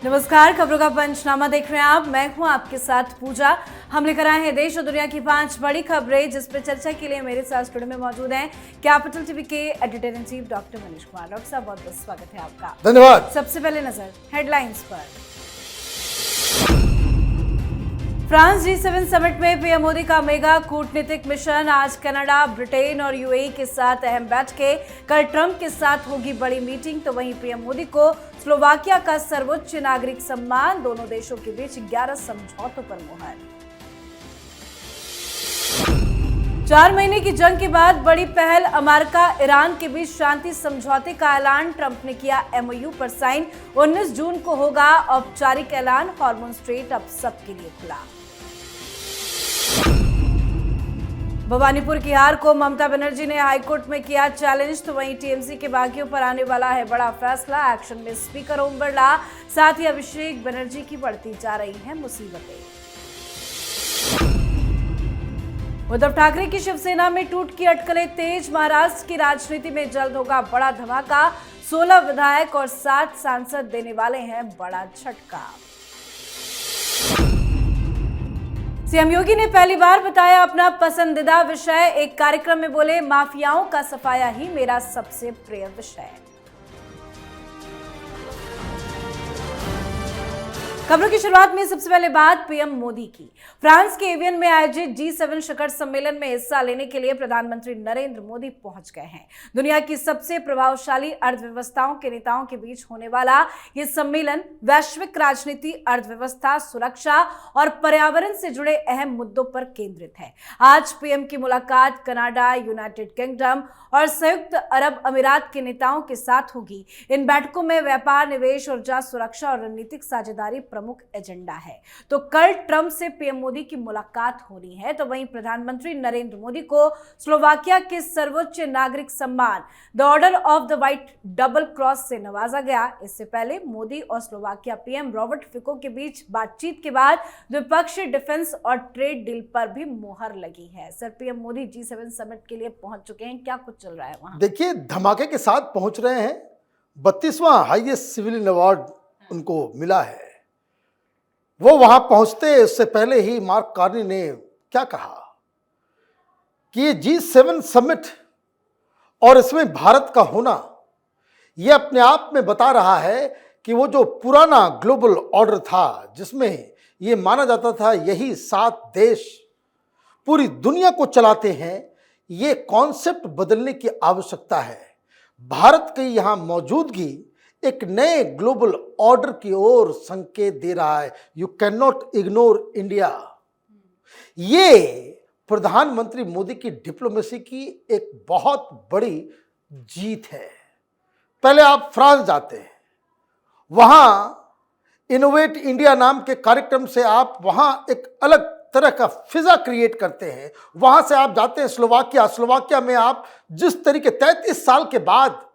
नमस्कार, खबरों का पंचनामा देख रहे हैं आप। मैं हूं आपके साथ पूजा। हम लेकर आए हैं देश और दुनिया की 5 बड़ी खबरें, जिस पर चर्चा के लिए मेरे साथ स्टूडियो में मौजूद हैं कैपिटल टीवी के editor in chief doctor Manish Kumar. Doctor साहब, बहुत बहुत स्वागत है आपका। धन्यवाद। सबसे पहले नजर हेडलाइंस पर। फ्रांस G7 समिट में पीएम मोदी का मेगा कूटनीतिक मिशन। आज कनाडा, ब्रिटेन और यूएई के साथ अहम बैठकें। कल ट्रंप के साथ होगी बड़ी मीटिंग, तो वहीं पीएम मोदी को स्लोवाकिया का सर्वोच्च नागरिक सम्मान। दोनों देशों के बीच 11 समझौतों पर मुहर। 4 महीने की जंग के बाद बड़ी पहल, अमेरिका ईरान के बीच शांति समझौते का ऐलान। ट्रंप ने किया MOU पर साइन। 19 जून को होगा औपचारिक ऐलान। हॉर्मोन स्ट्रेट अब सबके लिए खुला। भवानीपुर की हार को ममता बनर्जी ने हाईकोर्ट में किया चैलेंज, तो वहीं टीएमसी के बागियों पर आने वाला है बड़ा फैसला। एक्शन में स्पीकर ओम बिरला, साथ ही अभिषेक बनर्जी की बढ़ती जा रही हैं मुसीबतें। उद्धव ठाकरे की शिवसेना में टूट की अटकलें तेज। महाराष्ट्र की राजनीति में जल्द होगा बड़ा धमाका। 16 विधायक और 7 सांसद देने वाले हैं बड़ा झटका। सीएम योगी ने पहली बार बताया अपना पसंदीदा विषय। एक कार्यक्रम में बोले, माफियाओं का सफाया ही मेरा सबसे प्रिय विषय है। खबरों की शुरुआत में सबसे पहले बात पीएम मोदी की। फ्रांस के एवियन में आयोजित G7 शिखर सम्मेलन में हिस्सा लेने के लिए प्रधानमंत्री नरेंद्र मोदी पहुंच गए हैं। दुनिया की सबसे प्रभावशाली अर्थव्यवस्थाओं के नेताओं के बीच होने वाला ये सम्मेलन वैश्विक राजनीति, अर्थव्यवस्था, सुरक्षा और पर्यावरण से जुड़े अहम मुद्दों पर केंद्रित है। आज पीएम की मुलाकात कनाडा, यूनाइटेड किंगडम और संयुक्त अरब अमीरात के नेताओं के साथ होगी। इन बैठकों में व्यापार, निवेश, ऊर्जा, सुरक्षा और रणनीतिक साझेदारी प्रमुख एजेंडा है। तो कल ट्रंप से पीएम मोदी की मुलाकात होनी है, तो वहीं प्रधानमंत्री नरेंद्र मोदी को स्लोवाकिया के सर्वोच्च नागरिक सम्मान the order of the white double cross से नवाजा गया। इससे पहले मोदी और स्लोवाकिया पीएम रॉबर्ट फिको के बीच बातचीत के बाद द्विपक्षीय डिफेंस और ट्रेड डील पर भी मुहर लगी है। Sir, PM Modi G7 summit के लिए पहुंच चुके हैं, क्या कुछ चल रहा है वहां? देखिए, धमाके के साथ पहुंच रहे हैं। 32वां हाईएस्ट सिविलियन अवार्ड उनको मिला है। वो वहां पहुंचते उससे पहले ही मार्क कार्नी ने क्या कहा कि ये G7 समिट और इसमें भारत का होना, ये अपने आप में बता रहा है कि वो जो पुराना ग्लोबल ऑर्डर था, जिसमें ये माना जाता था यही 7 देश पूरी दुनिया को चलाते हैं, ये कॉन्सेप्ट बदलने की आवश्यकता है। भारत की यहाँ मौजूदगी एक नए ग्लोबल ऑर्डर की ओर संकेत दे रहा है। You can not ignore India. ये प्रधानमंत्री मोदी की डिप्लोमेसी की एक बहुत बड़ी जीत है। पहले आप फ्रांस जाते हैं, वहां इनोवेट इंडिया नाम के कार्यक्रम से आप वहां एक अलग तरह का फिजा क्रिएट करते हैं। वहां से आप जाते हैं स्लोवाकिया में आप जिस तरीके 33 साल के बाद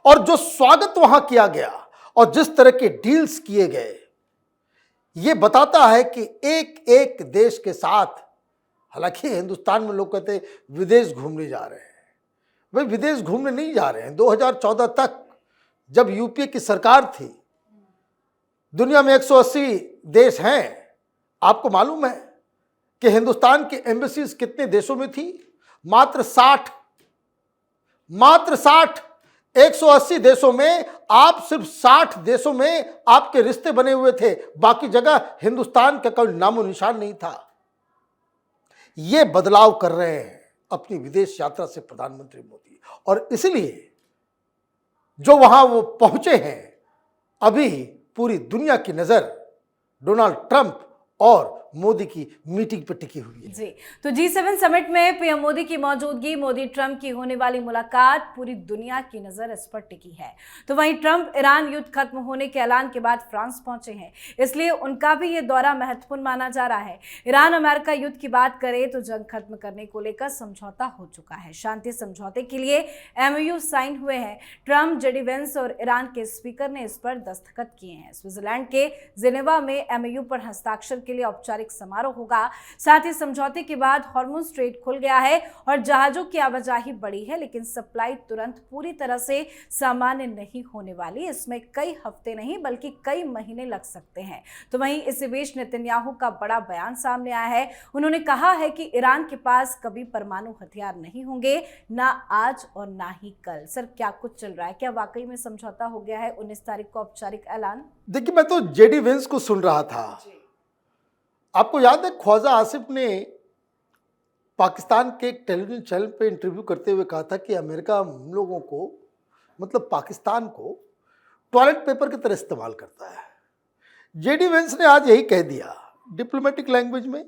और जो स्वागत वहां किया गया और जिस तरह के डील्स किए गए, ये बताता है कि एक एक देश के साथ, हालांकि हिंदुस्तान में लोग कहते हैं विदेश घूमने जा रहे हैं, वे विदेश घूमने नहीं जा रहे हैं। 2014 तक जब यूपीए की सरकार थी, दुनिया में 180 देश हैं। आपको मालूम है कि हिंदुस्तान की एम्बेसीज कितने देशों में थी? मात्र 60। 180 देशों में आप सिर्फ 60 देशों में आपके रिश्ते बने हुए थे, बाकी जगह हिंदुस्तान का कोई नामो निशान नहीं था। ये बदलाव कर रहे हैं अपनी विदेश यात्रा से प्रधानमंत्री मोदी, और इसलिए जो वहां वो पहुंचे हैं, अभी पूरी दुनिया की नजर डोनाल्ड ट्रंप और मोदी की मीटिंग पर टिकी हुई है। जी, तो G7 समिट में पीएम मोदी की मौजूदगी, मोदी ट्रंप की होने वाली मुलाकात, पूरी दुनिया की नजर इस पर टिकी है। तो वहीं ट्रंप ईरान युद्ध खत्म होने के ऐलान के बाद फ्रांस पहुंचे हैं, इसलिए उनका भी ये दौरा महत्वपूर्ण माना जा रहा है। ईरान अमेरिका युद्ध की बात करें तो जंग खत्म करने को लेकर समझौता हो चुका है। शांति समझौते के लिए MOU साइन हुए हैं। ट्रंप, JD वेंस और ईरान के स्पीकर ने इस पर दस्तखत किए हैं। स्विट्जरलैंड के जिनेवा में MOU पर हस्ताक्षर के लिए औपचारिक औपचारिक समारोह होगा। साथ ही समझौते के बाद हार्मोन स्ट्रेट खुल गया है और जहाजों की आवाजाही बढ़ी है, लेकिन सप्लाई तुरंत पूरी तरह से सामान्य नहीं होने वाली। इसमें कई हफ्ते नहीं बल्कि कई महीने लग सकते हैं। तो वहीं इसी बीच नेतन्याहू का बड़ा बयान सामने आया है। उन्होंने कहा है कि ईरान के पास कभी परमाणु हथियार नहीं होंगे, ना आज और ना ही कल। सर, क्या कुछ चल रहा है? क्या वाकई में समझौता हो गया है? 19 तारीख को औपचारिक ऐलान। देखिए, मैं तो जेडी वेंस को सुन रहा था। आपको याद है ख्वाजा आसिफ ने पाकिस्तान के एक टेलीविजन चैनल पे इंटरव्यू करते हुए कहा था कि अमेरिका हम लोगों को, मतलब पाकिस्तान को, टॉयलेट पेपर की तरह इस्तेमाल करता है। जेडी वेंस ने आज यही कह दिया डिप्लोमेटिक लैंग्वेज में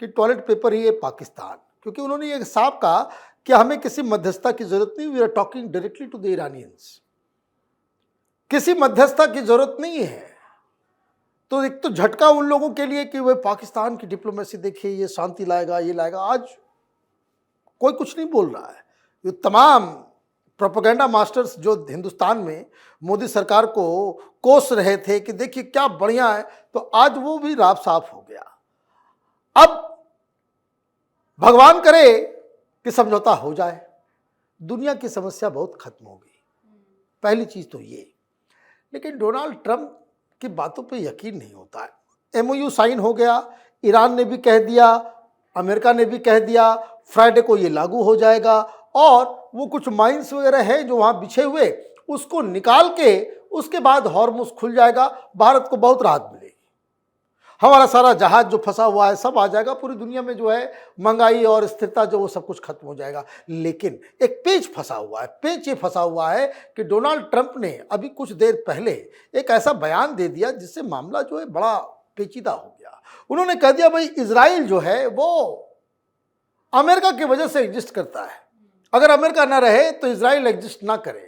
कि टॉयलेट पेपर ही है पाकिस्तान, क्योंकि उन्होंने ये साफ कहा कि हमें किसी मध्यस्थता की जरूरत नहीं, we are talking directly to the Iranians. किसी मध्यस्थता की जरूरत नहीं है। तो एक तो झटका उन लोगों के लिए कि वे पाकिस्तान की डिप्लोमेसी देखिए, ये शांति लाएगा, ये लाएगा। आज कोई कुछ नहीं बोल रहा है। ये तमाम प्रोपेगेंडा मास्टर्स जो हिंदुस्तान में मोदी सरकार को कोस रहे थे कि देखिए क्या बढ़िया है, तो आज वो भी राफ साफ हो गया। अब भगवान करे कि समझौता हो जाए, दुनिया की समस्या बहुत खत्म होगी। पहली चीज तो ये। लेकिन डोनाल्ड ट्रंप की बातों पे यकीन नहीं होता है। एमओयू साइन हो गया, ईरान ने भी कह दिया, अमेरिका ने भी कह दिया, फ्राइडे को ये लागू हो जाएगा और वो कुछ माइंस वगैरह है जो वहाँ बिछे हुए, उसको निकाल के उसके बाद हॉर्मुज खुल जाएगा। भारत को बहुत राहत मिलेगी। हमारा सारा जहाज जो फंसा हुआ है सब आ जाएगा। पूरी दुनिया में जो है महंगाई और स्थिरता जो वो सब कुछ खत्म हो जाएगा। लेकिन एक पेच फंसा हुआ है। पेच ये फंसा हुआ है कि डोनाल्ड ट्रंप ने अभी कुछ देर पहले एक ऐसा बयान दे दिया जिससे मामला जो है बड़ा पेचीदा हो गया। उन्होंने कह दिया भाई इजराइल जो है वो अमेरिका की वजह से एग्जिस्ट करता है, अगर अमेरिका ना रहे तो इजराइल एग्जिस्ट ना करे।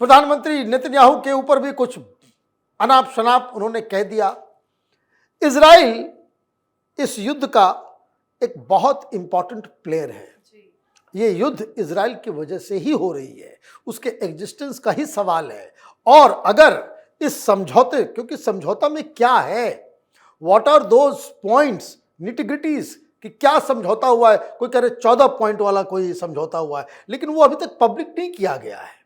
प्रधानमंत्री नेतन्याहू के ऊपर भी कुछ अनाप शनाप उन्होंने कह दिया। इजराइल इस युद्ध का एक बहुत इंपॉर्टेंट प्लेयर है। ये युद्ध इजराइल की वजह से ही हो रही है, उसके एग्जिस्टेंस का ही सवाल है। और अगर इस समझौते, क्योंकि समझौता में क्या है, what are those points, nitty gritties, कि क्या समझौता हुआ है। कोई कह रहे 14 पॉइंट वाला कोई समझौता हुआ है, लेकिन वो अभी तक पब्लिक नहीं किया गया है।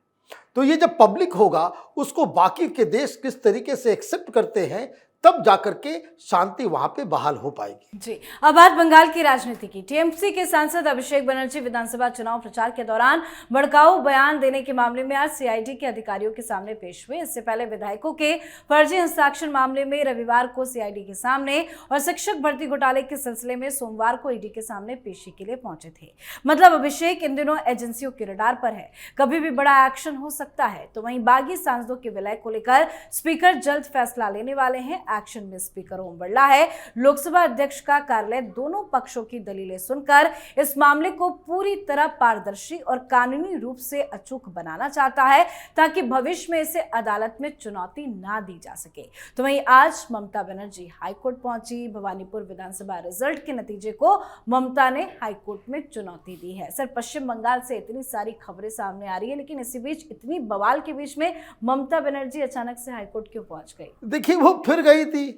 तो ये जब पब्लिक होगा, उसको बाकी के देश किस तरीके से एक्सेप्ट करते हैं, तब जाकर के शांति वहां पे बहाल हो पाएगी। जी, अब बात बंगाल की राजनीति की। टीएमसी के सांसद अभिषेक बनर्जी विधानसभा चुनाव प्रचार के दौरान भड़काऊ बयान देने के मामले में आज सीआईडी के अधिकारियों के सामने पेश हुए। इससे पहले विधायकों के फर्जी हस्ताक्षर मामले में रविवार को सीआईडी के सामने और शिक्षक भर्ती घोटाले के सिलसिले में सोमवार को ईडी के सामने पेशी के लिए पहुंचे थे। मतलब अभिषेक इन दिनों एजेंसियों के रडार पर है, कभी भी बड़ा एक्शन हो सकता है। तो वहीं बागी सांसदों के विलय को लेकर स्पीकर जल्द फैसला लेने वाले हैं। एक्शन में स्पीकर ओम बिरला है। लोकसभा अध्यक्ष का कार्यालय दोनों पक्षों की दलीलें सुनकर इस मामले को पूरी तरह पारदर्शी और कानूनी रूप से अचूक बनाना चाहता है, ताकि भविष्य में इसे अदालत में चुनौती ना दी जा सके। तो वहीं आज ममता बनर्जी हाईकोर्ट पहुंची। भवानीपुर विधानसभा रिजल्ट के नतीजे को ममता ने हाईकोर्ट में चुनौती दी है। सर, पश्चिम बंगाल से इतनी सारी खबरें सामने आ रही है, लेकिन इसी बीच, इतनी बवाल के बीच में ममता बनर्जी अचानक से हाईकोर्ट क्यों पहुंच गई? देखिए, वो फिर गई थी,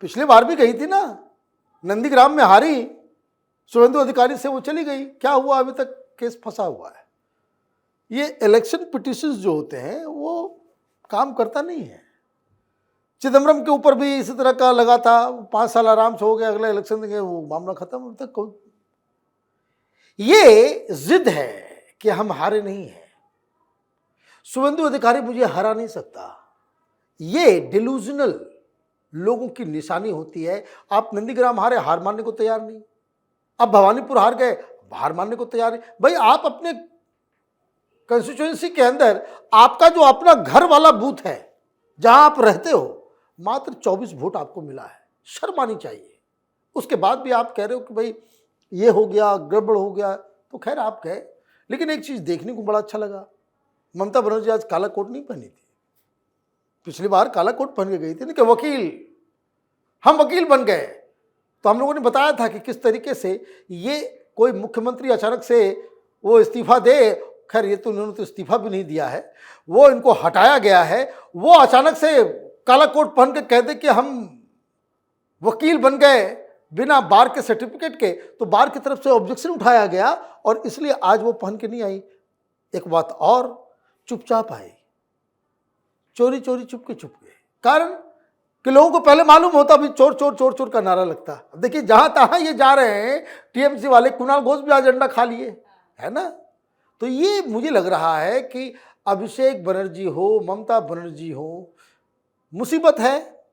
पिछली बार भी गई थी ना, नंदीग्राम में हारी, शुभेंदु अधिकारी से वो चली गई। क्या हुआ? अभी तक केस फंसा हुआ है। ये इलेक्शन पिटिशंस जो होते हैं वो काम करता नहीं है। चिदम्बरम के ऊपर भी इसी तरह का लगा था, 5 साल आराम से हो गया, अगला इलेक्शन देंगे, वो मामला खत्म। अभी तक ये जिद है कि हम हारे नहीं हैं। शुभेंदु अधिकारी मुझे हरा नहीं सकता। ये डिलूजनल लोगों की निशानी होती है। आप नंदीग्राम हारे, हार मानने को तैयार नहीं। अब भवानीपुर हार गए, हार मानने को तैयार नहीं। भाई, आप अपने कंस्टिट्यूएंसी के अंदर आपका जो अपना घर वाला बूथ है, जहां आप रहते हो, मात्र 24 वोट आपको मिला है। शर्म आनी चाहिए। उसके बाद भी आप कह रहे हो कि भाई ये हो गया, गड़बड़ हो गया। तो खैर आप कहे, लेकिन एक चीज देखने को बड़ा अच्छा लगा, ममता बनर्जी आज काला कोट नहीं पहनी थी। पिछली बार काला कोट पहन के गई थी ना कि वकील, हम वकील बन गए। तो हम लोगों ने बताया था कि किस तरीके से ये कोई मुख्यमंत्री अचानक से वो इस्तीफा दे। खैर, ये तो उन्होंने तो इस्तीफा भी नहीं दिया है, वो इनको हटाया गया है। वो अचानक से काला कोट पहन के कह दे कि हम वकील बन गए बिना बार के सर्टिफिकेट के, तो बार की तरफ से ऑब्जेक्शन उठाया गया और इसलिए आज वो पहन के नहीं आई। एक बात और, चुपचाप आई, चोरी चोरी चुपके चुपके। कारण कि लोगों को पहले मालूम होता भी चोर चोर चोर चोर का नारा लगता। अब देखिए जहां तहां ये जा रहे हैं, टीएमसी वाले, कुणाल घोष भी आज अंडा खा लिए, है ना। तो ये मुझे लग रहा है कि अभिषेक बनर्जी हो, ममता बनर्जी हो, मुसीबत है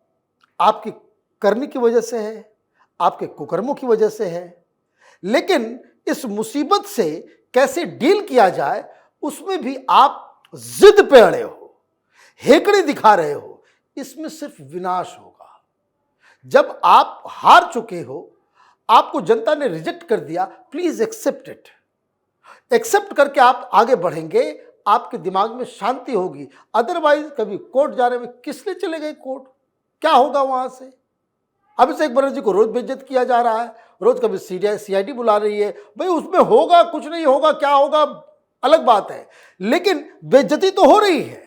आपकी करनी की वजह से है, आपके कुकर्मों की वजह से है। लेकिन इस मुसीबत से कैसे डील किया जाए, उसमें भी आप जिद पे अड़े हो, हेकड़े दिखा रहे हो, इसमें सिर्फ विनाश होगा। जब आप हार चुके हो, आपको जनता ने रिजेक्ट कर दिया, प्लीज एक्सेप्ट इट। एक्सेप्ट करके आप आगे बढ़ेंगे, आपके दिमाग में शांति होगी। अदरवाइज कभी कोर्ट जाने में किस लिए चले गए कोर्ट, क्या होगा वहां से। अभिषेक बनर्जी को रोज बेइज्जत किया जा रहा है, रोज कभी सीआईडी बुला रही है। भाई उसमें होगा कुछ नहीं होगा, क्या होगा अलग बात है, लेकिन बेइज्जती तो हो रही है।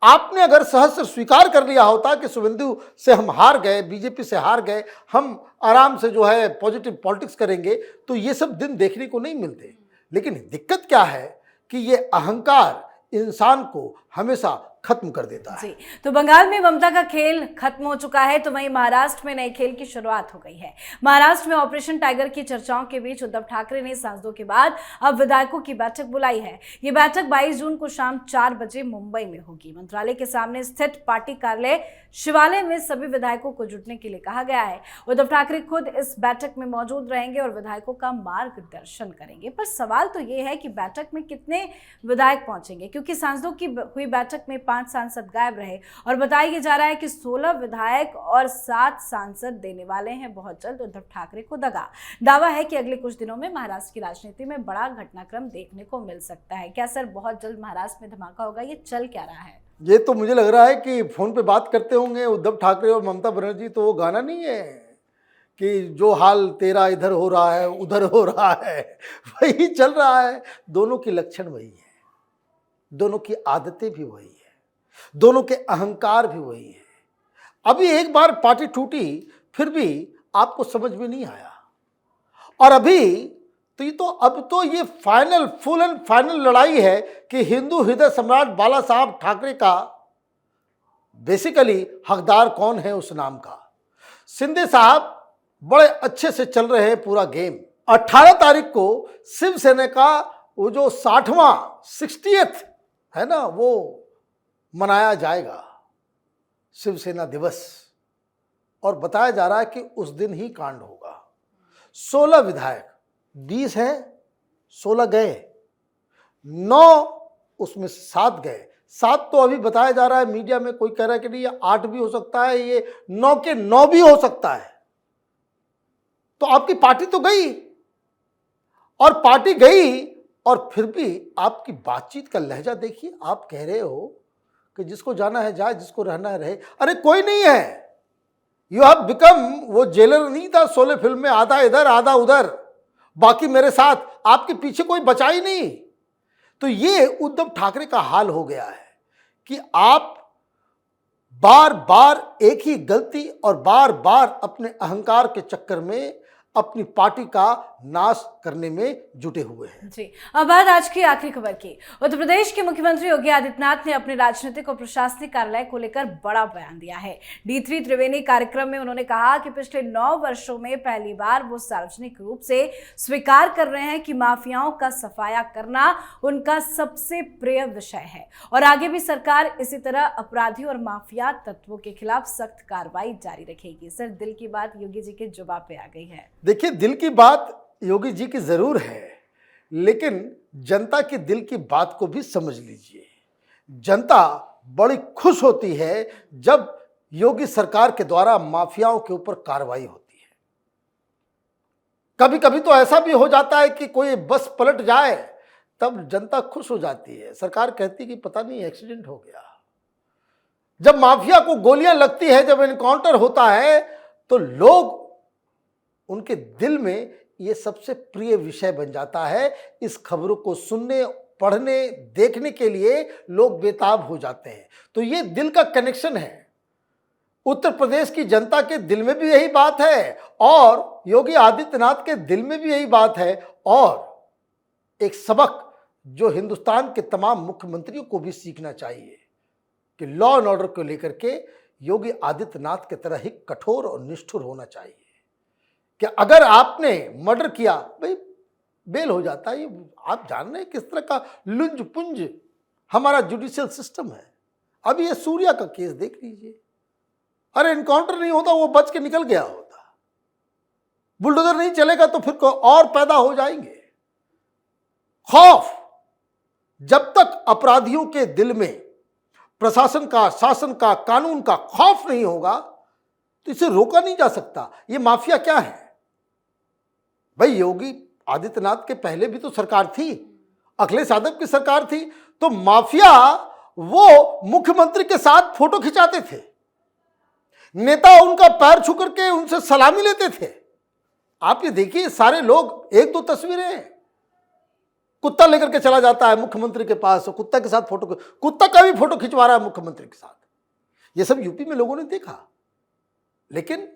आपने अगर सहस्त्र स्वीकार कर लिया होता कि शुभेंदु से हम हार गए, बीजेपी से हार गए, हम आराम से जो है पॉजिटिव पॉलिटिक्स करेंगे, तो ये सब दिन देखने को नहीं मिलते। लेकिन दिक्कत क्या है कि ये अहंकार इंसान को हमेशा खत्म कर देता है। जी, तो बंगाल में ममता का खेल खत्म हो चुका है, तो वहीं महाराष्ट्र में नए खेल की शुरुआत हो गई है। महाराष्ट्र में ऑपरेशन टाइगर की चर्चाओं के बीच उद्धव ठाकरे ने सांसदों के बाद अब विधायकों की बैठक बुलाई है। ये बैठक 22 जून को शाम 4 बजे मुंबई में होगी। मंत्रालय के सामने स्थित पार्टी कार्यालय शिवालय में सभी विधायकों को जुटने के लिए कहा गया है। उद्धव ठाकरे खुद इस बैठक में मौजूद रहेंगे और विधायकों का मार्गदर्शन करेंगे। पर सवाल तो ये है कि बैठक में कितने विधायक पहुंचेंगे, क्योंकि सांसदों की हुई बैठक में 5 सांसद गायब रहे और बताया जा रहा है कि 16 विधायक और 7 सांसद देने वाले हैं बहुत जल्द उद्धव ठाकरे को दगा। दावा है कि अगले कुछ दिनों में महाराष्ट्र की राजनीति में बड़ा घटनाक्रम देखने को मिल सकता है। क्या सर बहुत जल्द महाराष्ट्र में धमाका होगा, ये चल क्या रहा है? ये तो मुझे लग रहा है कि फोन पे बात करते होंगे उद्धव ठाकरे और ममता बनर्जी। तो वो गाना नहीं है कि जो हाल तेरा इधर हो रहा है उधर हो रहा है, वही चल रहा है। दोनों के लक्षण वही है, दोनों की आदतें भी वही है, दोनों के अहंकार भी वही है। अभी एक बार पार्टी टूटी, फिर भी आपको समझ में नहीं आया, और अभी तो अब तो ये फाइनल, फुल एंड फाइनल लड़ाई है कि हिंदू हृदय सम्राट बाला साहब ठाकरे का बेसिकली हकदार कौन है उस नाम का। शिंदे साहब बड़े अच्छे से चल रहे हैं पूरा गेम। 18 तारीख को शिवसेना का वो जो 60th है ना, वो मनाया जाएगा, शिवसेना दिवस। और बताया जा रहा है कि उस दिन ही कांड होगा। 16 विधायक, 20 हैं, 16 गए, 9 उसमें 7 गए। 7 तो अभी बताया जा रहा है मीडिया में, कोई कह रहा है कि नहीं ये 8 भी हो सकता है, ये 9 के 9 भी हो सकता है। तो आपकी पार्टी तो गई, और पार्टी गई, और फिर भी आपकी बातचीत का लहजा देखिए। आप कह रहे हो कि जिसको जाना है जाए, जिसको रहना है रहे। अरे कोई नहीं है, यू हैव बिकम, वो जेलर नहीं था शोले फिल्म में, आधा इधर आधा उधर, बाकी मेरे साथ, आपके पीछे कोई बचा ही नहीं। तो ये उद्धव ठाकरे का हाल हो गया है कि आप बार बार एक ही गलती और बार बार अपने अहंकार के चक्कर में अपनी पार्टी का नाश करने में जुटे हुए हैं। जी, अब बात आज की आखिरी खबर की। उत्तर प्रदेश के मुख्यमंत्री योगी आदित्यनाथ ने अपने राजनीतिक और प्रशासनिक कार्यालय को लेकर बड़ा बयान दिया है। D3 त्रिवेणी कार्यक्रम में उन्होंने कहा कि पिछले 9 वर्षों में पहली बार वो सार्वजनिक रूप से स्वीकार कर रहे हैं कि माफियाओं का सफाया करना उनका सबसे प्रिय विषय है, और आगे भी सरकार इसी तरह अपराधी और माफिया तत्वों के खिलाफ सख्त कार्रवाई जारी रखेगी। सर, दिल की बात योगी जी के जुबान पे आ गई है। देखिए, दिल की बात योगी जी की जरूर है, लेकिन जनता के दिल की बात को भी समझ लीजिए। जनता बड़ी खुश होती है जब योगी सरकार के द्वारा माफियाओं के ऊपर कार्रवाई होती है। कभी कभी तो ऐसा भी हो जाता है कि कोई बस पलट जाए, तब जनता खुश हो जाती है, सरकार कहती कि पता नहीं एक्सीडेंट हो गया। जब माफिया को गोलियां लगती है, जब एनकाउंटर होता है, तो लोग, उनके दिल में ये सबसे प्रिय विषय बन जाता है। इस खबरों को सुनने, पढ़ने, देखने के लिए लोग बेताब हो जाते हैं। तो ये दिल का कनेक्शन है। उत्तर प्रदेश की जनता के दिल में भी यही बात है और योगी आदित्यनाथ के दिल में भी यही बात है, और एक सबक जो हिंदुस्तान के तमाम मुख्यमंत्रियों को भी सीखना चाहिए कि लॉ एंड ऑर्डर को लेकर के योगी आदित्यनाथ की तरह ही कठोर और निष्ठुर होना चाहिए कि अगर आपने मर्डर किया, भाई बेल हो जाता है। ये आप जान रहे हैं किस तरह का लुंज पुंज हमारा जुडिशियल सिस्टम है। अभी ये सूर्या का केस देख लीजिए, अरे इनकाउंटर नहीं होता वो बच के निकल गया होता, बुलडोजर नहीं चलेगा तो फिर और पैदा हो जाएंगे। खौफ जब तक अपराधियों के दिल में प्रशासन का, शासन का, कानून का खौफ नहीं होगा तो इसे रोका नहीं जा सकता। ये माफिया क्या है भाई? योगी आदित्यनाथ के पहले भी तो सरकार थी, अखिलेश यादव की सरकार थी, तो माफिया वो मुख्यमंत्री के साथ फोटो खिंचाते थे, नेता उनका पैर छू करके उनसे सलामी लेते थे। आप ये देखिए, सारे लोग, एक दो तस्वीरें हैं, कुत्ता लेकर के चला जाता है मुख्यमंत्री के पास, कुत्ता के साथ फोटो, कुत्ता का भी फोटो खिंचवा रहा है मुख्यमंत्री के साथ। ये सब यूपी में लोगों ने देखा। लेकिन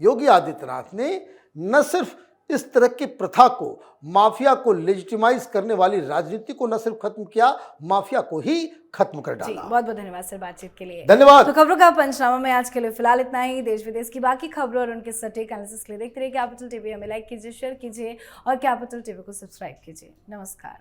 योगी आदित्यनाथ ने न सिर्फ इस तरह की प्रथा को, माफिया को लेजिटिमाइज करने वाली राजनीति को न सिर्फ खत्म किया, माफिया को ही खत्म कर डाला। बहुत बहुत धन्यवाद सर बातचीत के लिए। धन्यवाद। तो खबरों का पंचनामा में आज के लिए फिलहाल इतना ही। देश विदेश की बाकी खबरों और उनके सटीक एनालिसिस के लिए देखते रहिए कैपिटल टीवी। हमें लाइक कीजिए, शेयर कीजिए और कैपिटल टीवी को सब्सक्राइब कीजिए। नमस्कार।